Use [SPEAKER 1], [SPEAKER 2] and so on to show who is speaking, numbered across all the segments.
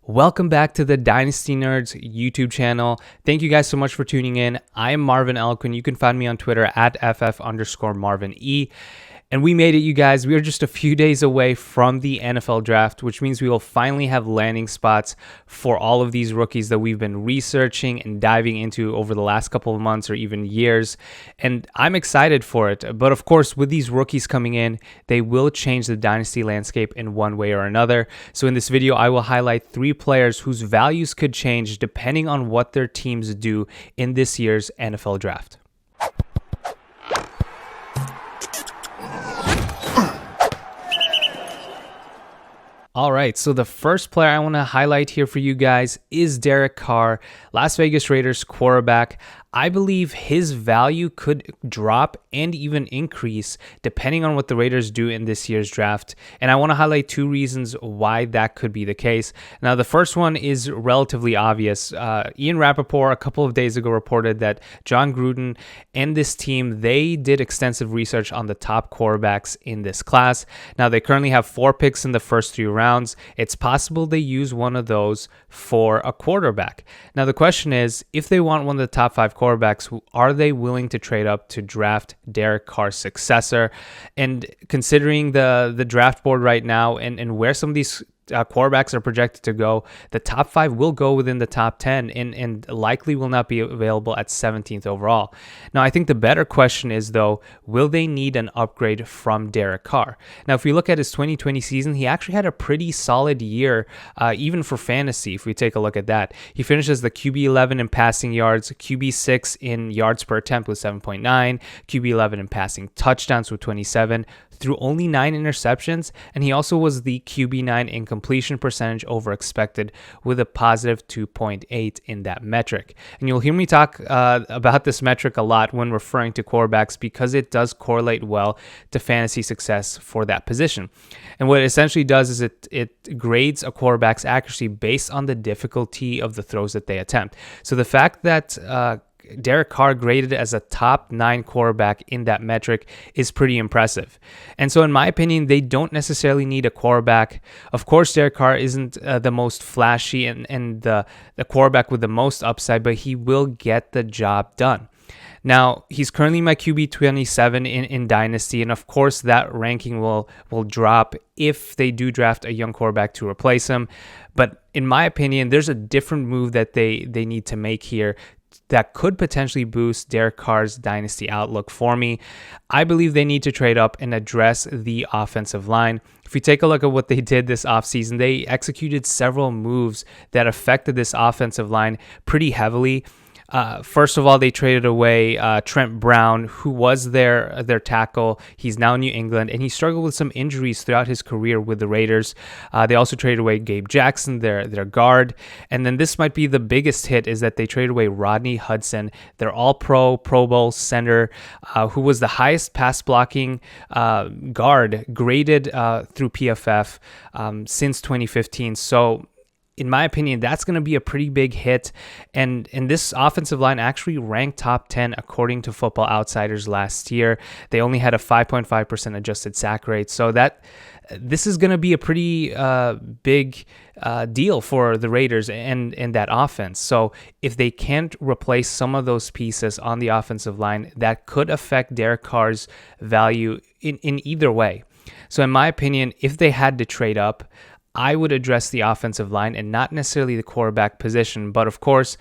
[SPEAKER 1] Welcome back to the Dynasty Nerds YouTube channel. Thank you guys so much for tuning in. I am Marvin Elequin. You can find me on Twitter at @FF_MarvinE. And we made it, you guys. We are just a few days away from the NFL draft, which means we will finally have landing spots for all of these rookies that we've been researching and diving into over the last couple of months or even years. And I'm excited for it. But of course, with these rookies coming in, they will change the dynasty landscape in one way or another. So in this video, I will highlight 3 players whose values could change depending on what their teams do in this year's NFL draft. All right, so the first player I want to highlight here for you guys is Derek Carr, Las Vegas Raiders quarterback. I believe his value could drop and even increase depending on what the Raiders do in this year's draft. And I want to highlight 2 reasons why that could be the case. Now, the first one is relatively obvious. Ian Rappaport a couple of days ago reported that John Gruden and this team, they did extensive research on the top quarterbacks in this class. Now, they currently have 4 picks in the first 3 rounds. It's possible they use one of those for a quarterback. Now, the question is, if they want one of the top 5 quarterbacks, are they willing to trade up to draft Derek Carr's successor? And considering the draft board right now and where some of these quarterbacks are projected to go, the top 5 will go within the top 10 and likely will not be available at 17th overall. Now, I think the better question is, though, will they need an upgrade from Derek Carr? Now, if we look at his 2020 season, he actually had a pretty solid year, even for fantasy, if we take a look at that. He finishes the QB11 in passing yards, QB6 in yards per attempt with 7.9, QB11 in passing touchdowns with 27, threw only 9 interceptions, and he also was the QB9 in completion percentage over expected with a positive 2.8 in that metric. And you'll hear me talk about this metric a lot when referring to quarterbacks because it does correlate well to fantasy success for that position. And what it essentially does is it grades a quarterback's accuracy based on the difficulty of the throws that they attempt. So the fact that Derek Carr graded as a top 9 quarterback in that metric is pretty impressive. And so in my opinion, they don't necessarily need a quarterback. Of course, Derek Carr isn't the most flashy and the quarterback with the most upside, but he will get the job done. Now, he's currently my QB 27 in Dynasty, and of course that ranking will drop if they do draft a young quarterback to replace him. But in my opinion, there's a different move that they need to make here that could potentially boost Derek Carr's dynasty outlook for me. I believe they need to trade up and address the offensive line. If you take a look at what they did this offseason, they executed several moves that affected this offensive line pretty heavily. First of all, they traded away Trent Brown, who was their tackle. He's now in New England, and he struggled with some injuries throughout his career with the Raiders. They also traded away Gabe Jackson, their guard. And then this might be the biggest hit, is that they traded away Rodney Hudson, their all-pro, Pro Bowl center, who was the highest pass-blocking guard graded through PFF since 2015. So in my opinion, that's going to be a pretty big hit. And this offensive line actually ranked top 10 according to Football Outsiders last year. They only had a 5.5% adjusted sack rate. So this is going to be a pretty big deal for the Raiders and that offense. So if they can't replace some of those pieces on the offensive line, that could affect Derek Carr's value in either way. So in my opinion, if they had to trade up, I would address the offensive line and not necessarily the quarterback position. But of course,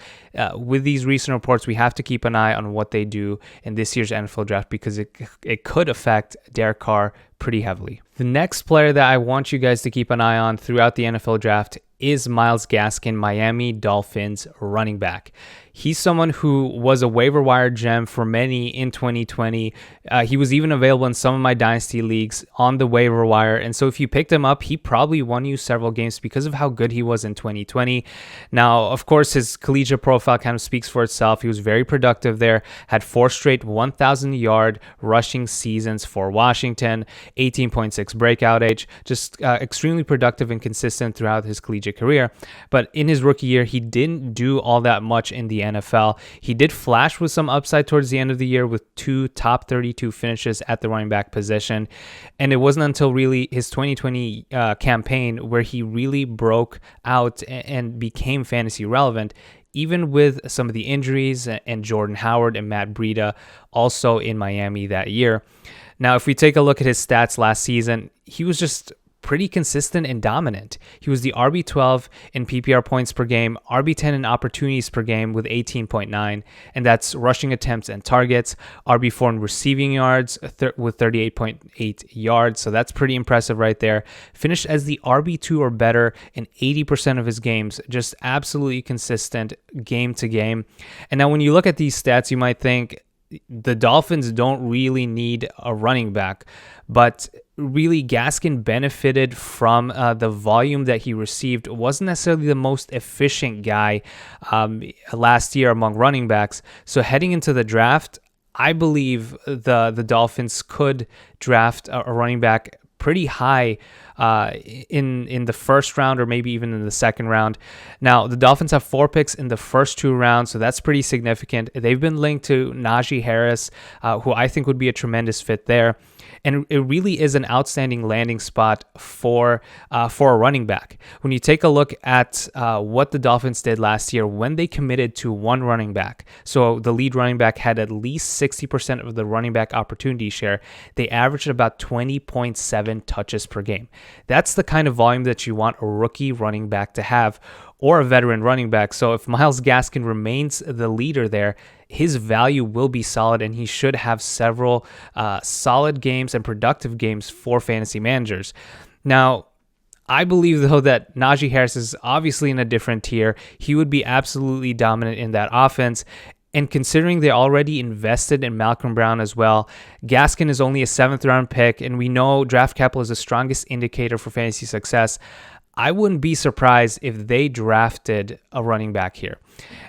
[SPEAKER 1] with these recent reports, we have to keep an eye on what they do in this year's NFL draft because it could affect Derek Carr pretty heavily. The next player that I want you guys to keep an eye on throughout the NFL draft is Myles Gaskin, Miami Dolphins running back. He's someone who was a waiver wire gem for many in 2020. He was even available in some of my dynasty leagues on the waiver wire. And so if you picked him up, he probably won you several games because of how good he was in 2020. Now, of course, his collegiate profile kind of speaks for itself. He was very productive there, had 4 straight 1,000-yard rushing seasons for Washington, 18.6 breakout age, just extremely productive and consistent throughout his collegiate career. But in his rookie year, he didn't do all that much in the NFL. He did flash with some upside towards the end of the year with 2 top 32 finishes at the running back position. And it wasn't until really his 2020 campaign where he really broke out and became fantasy relevant, even with some of the injuries and Jordan Howard and Matt Breida also in Miami that year. Now, if we take a look at his stats last season, he was just pretty consistent and dominant. He was the RB12 in PPR points per game, RB10 in opportunities per game with 18.9, and that's rushing attempts and targets, RB4 in receiving yards with 38.8 yards, so that's pretty impressive right there. Finished as the RB2 or better in 80% of his games, just absolutely consistent game to game. And now when you look at these stats, you might think the Dolphins don't really need a running back, but really Gaskin benefited from the volume that he received. Wasn't necessarily the most efficient guy last year among running backs. So heading into the draft, I believe the Dolphins could draft a running back pretty high in the first round or maybe even in the second round. Now, the Dolphins have 4 picks in the first 2 rounds, so that's pretty significant. They've been linked to Najee Harris, who I think would be a tremendous fit there. And it really is an outstanding landing spot for a running back. When you take a look at what the Dolphins did last year when they committed to one running back, so the lead running back had at least 60% of the running back opportunity share, they averaged about 20.7 touches per game. That's the kind of volume that you want a rookie running back to have, or a veteran running back. So if Myles Gaskin remains the leader there, his value will be solid, and he should have several solid games and productive games for fantasy managers. Now, I believe, though, that Najee Harris is obviously in a different tier. He would be absolutely dominant in that offense. And considering they already invested in Malcolm Brown as well, Gaskin is only a 7th-round pick, and we know draft capital is the strongest indicator for fantasy success. I wouldn't be surprised if they drafted a running back here.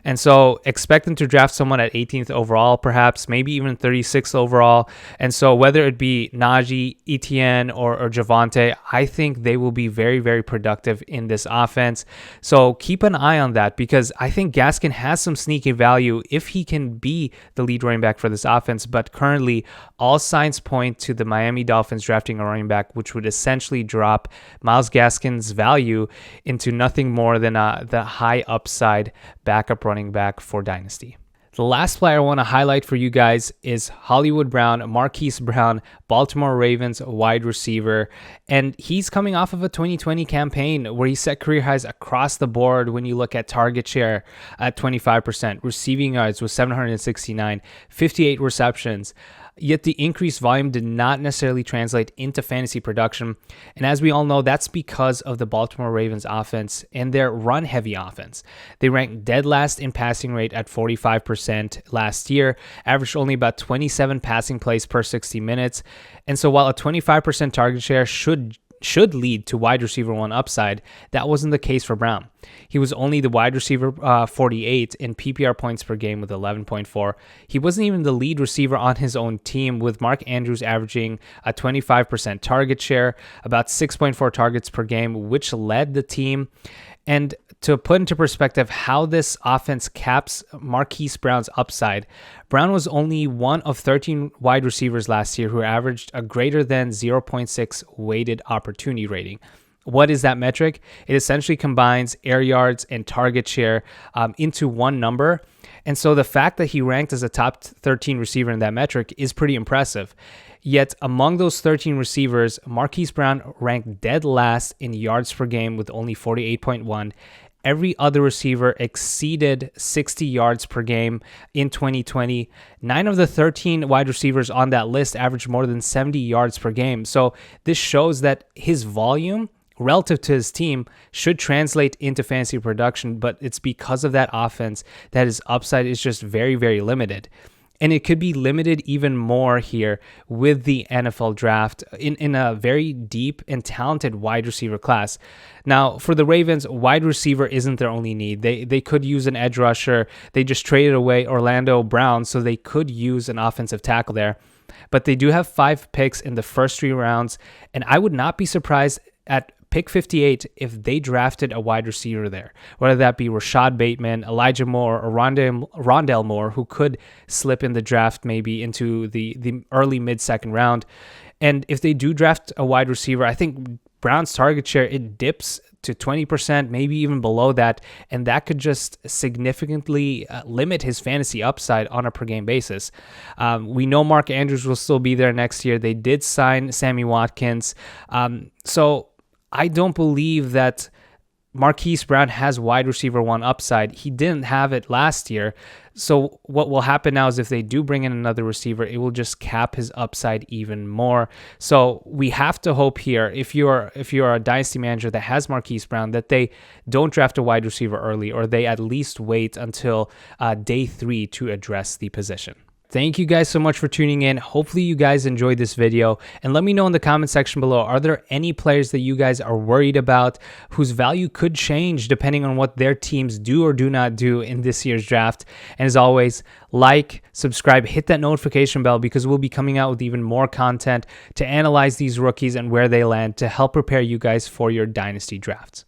[SPEAKER 1] And so expect them to draft someone at 18th overall, perhaps, maybe even 36th overall. And so whether it be Najee, Etienne, or Javonte, I think they will be very, very productive in this offense. So keep an eye on that, because I think Gaskin has some sneaky value if he can be the lead running back for this offense. But currently, all signs point to the Miami Dolphins drafting a running back, which would essentially drop Myles Gaskin's value into nothing more than the high upside backup running back for Dynasty. The last player I want to highlight for you guys is Hollywood Brown, Marquise Brown, Baltimore Ravens wide receiver. And he's coming off of a 2020 campaign where he set career highs across the board when you look at target share at 25%, receiving yards was 769, 58 receptions. Yet the increased volume did not necessarily translate into fantasy production. And as we all know, that's because of the Baltimore Ravens offense and their run-heavy offense. They ranked dead last in passing rate at 45% last year, averaged only about 27 passing plays per 60 minutes. And so while a 25% target share should lead to wide receiver 1 upside, that wasn't the case for Brown. He was only the wide receiver 48 in PPR points per game with 11.4. He wasn't even the lead receiver on his own team, with Mark Andrews averaging a 25% target share, about 6.4 targets per game, which led the team. And to put into perspective how this offense caps Marquise Brown's upside, Brown was only one of 13 wide receivers last year who averaged a greater than 0.6 weighted opportunity rating. What is that metric? It essentially combines air yards and target share into one number. And so the fact that he ranked as a top 13 receiver in that metric is pretty impressive. Yet among those 13 receivers, Marquise Brown ranked dead last in yards per game with only 48.1. Every other receiver exceeded 60 yards per game in 2020. 9 of the 13 wide receivers on that list averaged more than 70 yards per game. So this shows that his volume relative to his team should translate into fantasy production, but it's because of that offense that his upside is just very, very limited. And it could be limited even more here with the NFL draft in a very deep and talented wide receiver class. Now, for the Ravens, wide receiver isn't their only need. They could use an edge rusher. They just traded away Orlando Brown, so they could use an offensive tackle there. But they do have 5 picks in the first 3 rounds, and I would not be surprised at pick 58 if they drafted a wide receiver there, whether that be Rashad Bateman, Elijah Moore, or Rondell Moore, who could slip in the draft maybe into the early mid-second round. And if they do draft a wide receiver, I think Brown's target share, it dips to 20%, maybe even below that, and that could just significantly limit his fantasy upside on a per game basis. We know Mark Andrews will still be there next year. They did sign Sammy Watkins. So I don't believe that Marquise Brown has wide receiver 1 upside. He didn't have it last year. So what will happen now is if they do bring in another receiver, it will just cap his upside even more. So we have to hope here, if you're a dynasty manager that has Marquise Brown, that they don't draft a wide receiver early, or they at least wait until day 3 to address the position. Thank you guys so much for tuning in. Hopefully you guys enjoyed this video, and let me know in the comment section below, are there any players that you guys are worried about whose value could change depending on what their teams do or do not do in this year's draft? And as always, like, subscribe, hit that notification bell, because we'll be coming out with even more content to analyze these rookies and where they land to help prepare you guys for your dynasty drafts.